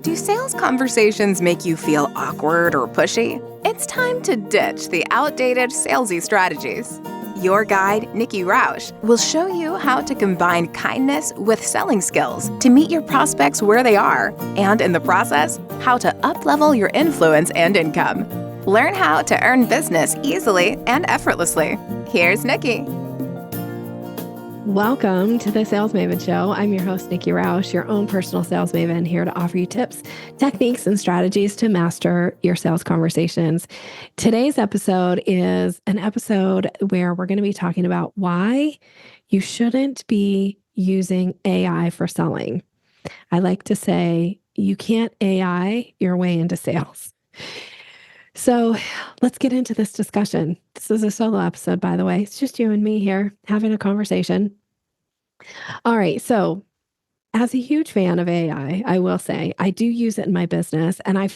Do sales conversations make you feel awkward or pushy? It's time to ditch the outdated salesy strategies. Your guide, Nikki will show you how to combine kindness with selling skills to meet your prospects where they are, and in the process, how to up-level your influence and income. Learn how to earn business easily and effortlessly. Here's Nikki. Welcome to the Sales Maven Show. I'm your host, Nikki, your own personal sales maven, here to offer you tips, techniques, and strategies to master your sales conversations. Today's episode is an episode where we're going to be talking about why you shouldn't be using AI for selling. I like to say you can't AI your way into sales. So let's get into this discussion. This is a solo episode, by the way. It's just you and me here having a conversation. All right. So as a huge fan of AI, I will say I do use it in my business, and I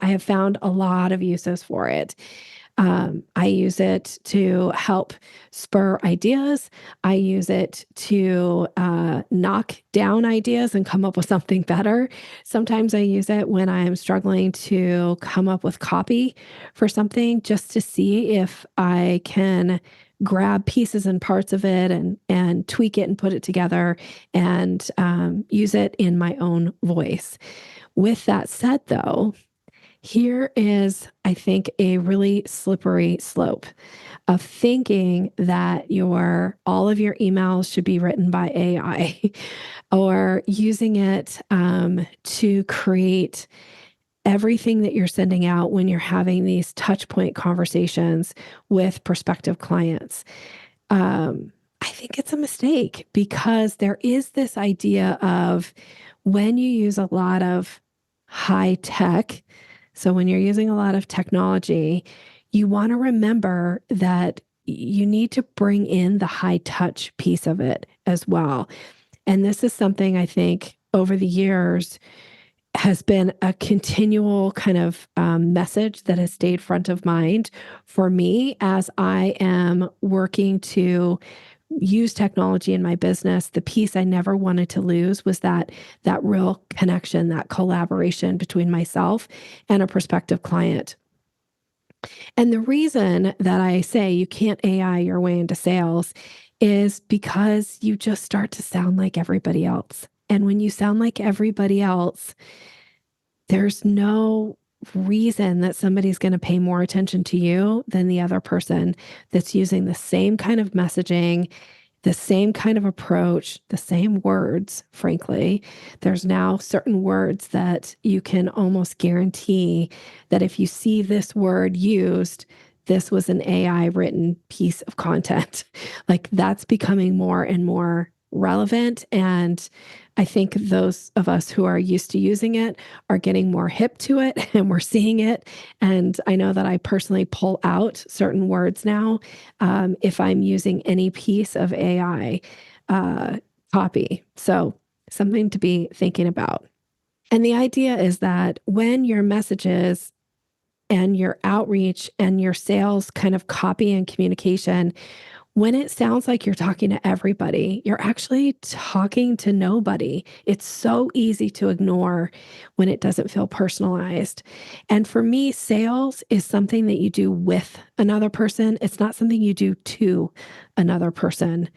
have found a lot of uses for it. I use it to help spur ideas. I use it to knock down ideas and come up with something better. Sometimes I use it when I'm struggling to come up with copy for something, just to see if I can grab pieces and parts of it and tweak it and put it together and use it in my own voice. With that said, though, here is, I think, a really slippery slope of thinking that all of your emails should be written by AI or using it to create everything that you're sending out when you're having these touch point conversations with prospective clients. I think it's a mistake, because there is this idea of when you use a lot of high tech. So when you're using a lot of technology, you want to remember that you need to bring in the high touch piece of it as well. And this is something I think over the years has been a continual kind of message that has stayed front of mind for me as I am working to use technology in my business. The piece I never wanted to lose was that real connection, that collaboration between myself and a prospective client. And the reason that I say you can't AI your way into sales is because you just start to sound like everybody else. And when you sound like everybody else, there's no reason that somebody's going to pay more attention to you than the other person that's using the same kind of messaging, the same kind of approach, the same words, frankly. There's now certain words that you can almost guarantee that if you see this word used, this was an AI written piece of content. Like, that's becoming more and more relevant. And I think those of us who are used to using it are getting more hip to it, and we're seeing it. And I know that I personally pull out certain words now if I'm using any piece of AI copy. So something to be thinking about. And the idea is that when your messages and your outreach and your sales kind of copy and communication, when it sounds like you're talking to everybody, you're actually talking to nobody. It's so easy to ignore when it doesn't feel personalized. And for me, sales is something that you do with another person. It's not something you do to another person.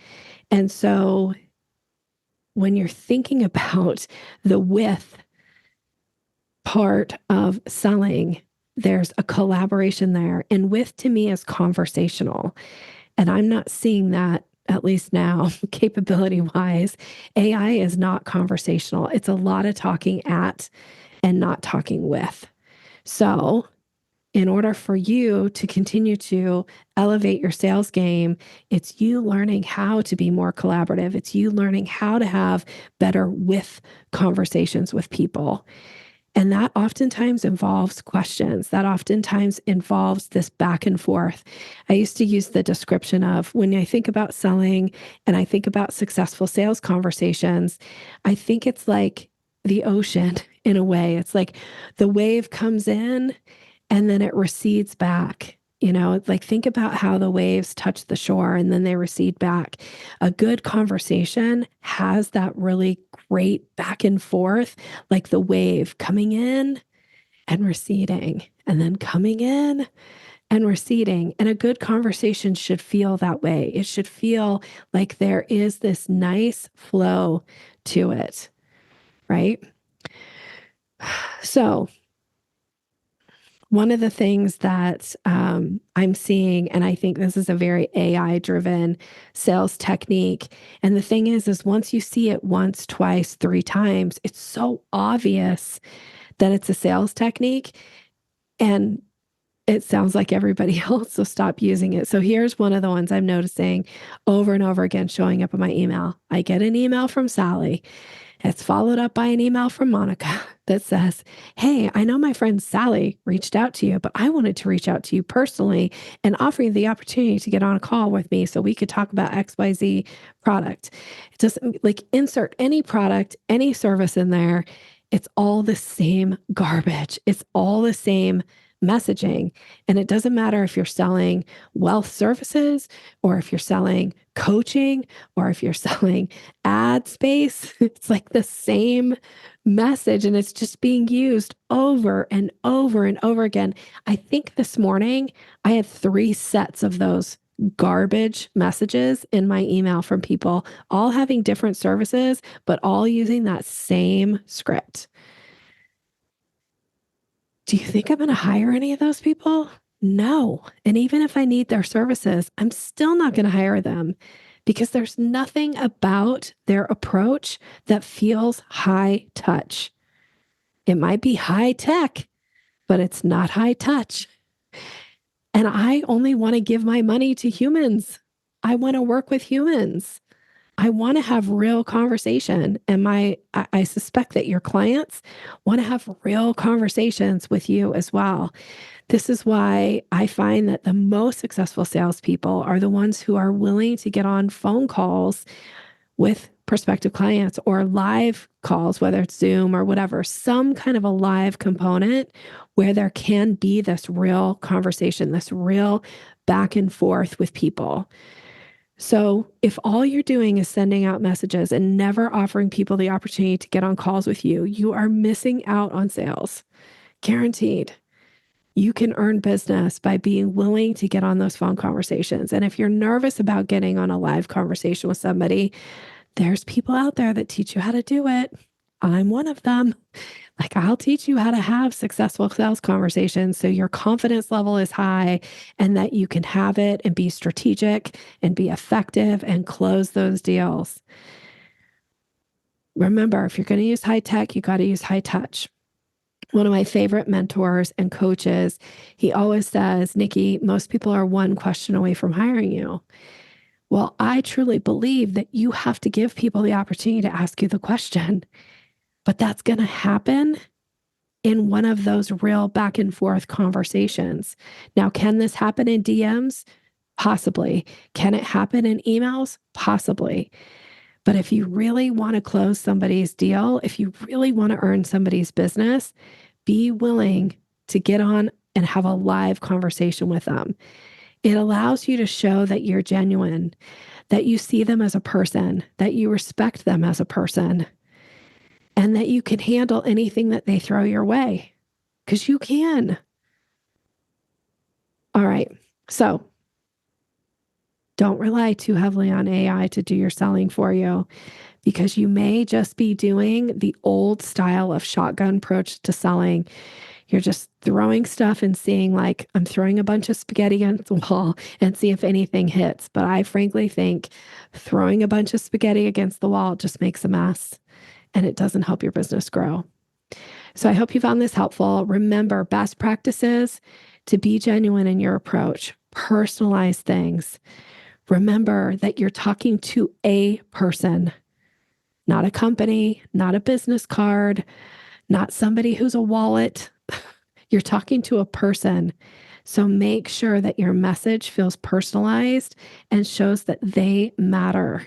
And so when you're thinking about the with part of selling, there's a collaboration there. And with, to me, is conversational. And I'm not seeing that, at least now, capability wise. AI is not conversational. It's a lot of talking at and not talking with. So in order for you to continue to elevate your sales game, it's you learning how to be more collaborative. It's you learning how to have better with conversations with people. And that oftentimes involves questions. That oftentimes involves this back and forth. I used to use the description of, when I think about selling and I think about successful sales conversations, I think it's like the ocean in a way. It's like the wave comes in and then it recedes back. It's like, think about how the waves touch the shore and then they recede back. A good conversation has that really great back and forth, like the wave coming in and receding, and then coming in and receding. And a good conversation should feel that way. It should feel like there is this nice flow to it, right? So, one of the things that I'm seeing, and I think this is a very AI-driven sales technique. And the thing is once you see it once, twice, three times, it's so obvious that it's a sales technique, and it sounds like everybody else, so stop using it. So here's one of the ones I'm noticing over and over again showing up in my email. I get an email from Sally. It's followed up by an email from Monica that says, "Hey, I know my friend Sally reached out to you, but I wanted to reach out to you personally and offer you the opportunity to get on a call with me so we could talk about XYZ product." It doesn't, like, insert any product, any service in there. It's all the same garbage. It's all the same messaging. And it doesn't matter if you're selling wealth services or if you're selling coaching or if you're selling ad space. It's like the same message, and it's just being used over and over and over again. I think this morning I had 3 sets of those garbage messages in my email from people, all having different services, but all using that same script. Do you think I'm going to hire any of those people? No. And even if I need their services, I'm still not going to hire them because there's nothing about their approach that feels high touch. It might be high tech, but it's not high touch. And I only want to give my money to humans. I want to work with humans. I want to have real conversation. And I suspect that your clients want to have real conversations with you as well. This is why I find that the most successful salespeople are the ones who are willing to get on phone calls with prospective clients or live calls, whether it's Zoom or whatever, some kind of a live component where there can be this real conversation, this real back and forth with people. So if all you're doing is sending out messages and never offering people the opportunity to get on calls with you, you are missing out on sales. Guaranteed. You can earn business by being willing to get on those phone conversations. And if you're nervous about getting on a live conversation with somebody, there's people out there that teach you how to do it. I'm one of them. Like, I'll teach you how to have successful sales conversations so your confidence level is high and that you can have it and be strategic and be effective and close those deals. Remember, if you're going to use high tech, you got to use high touch. One of my favorite mentors and coaches, he always says, "Nikki, most people are one question away from hiring you." Well, I truly believe that you have to give people the opportunity to ask you the question. But that's going to happen in one of those real back and forth conversations. Now, can this happen in DMs? Possibly. Can it happen in emails? Possibly. But if you really want to close somebody's deal, if you really want to earn somebody's business, be willing to get on and have a live conversation with them. It allows you to show that you're genuine, that you see them as a person, that you respect them as a person, and that you can handle anything that they throw your way, because you can. All right. So don't rely too heavily on AI to do your selling for you, because you may just be doing the old style of shotgun approach to selling. You're just throwing stuff and seeing, like, I'm throwing a bunch of spaghetti against the wall and see if anything hits. But I frankly think throwing a bunch of spaghetti against the wall just makes a mess, and it doesn't help your business grow. So I hope you found this helpful. Remember, best practices to be genuine in your approach, personalize things. Remember that you're talking to a person, not a company, not a business card, not somebody who's a wallet. You're talking to a person. So make sure that your message feels personalized and shows that they matter.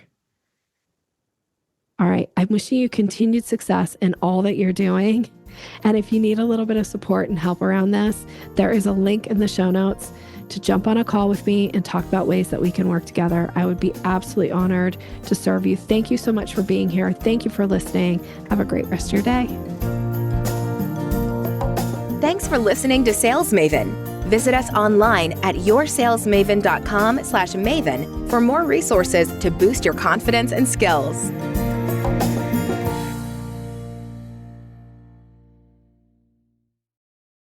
All right. I'm wishing you continued success in all that you're doing. And if you need a little bit of support and help around this, there is a link in the show notes to jump on a call with me and talk about ways that we can work together. I would be absolutely honored to serve you. Thank you so much for being here. Thank you for listening. Have a great rest of your day. Thanks for listening to Sales Maven. Visit us online at yoursalesmaven.com/maven for more resources to boost your confidence and skills.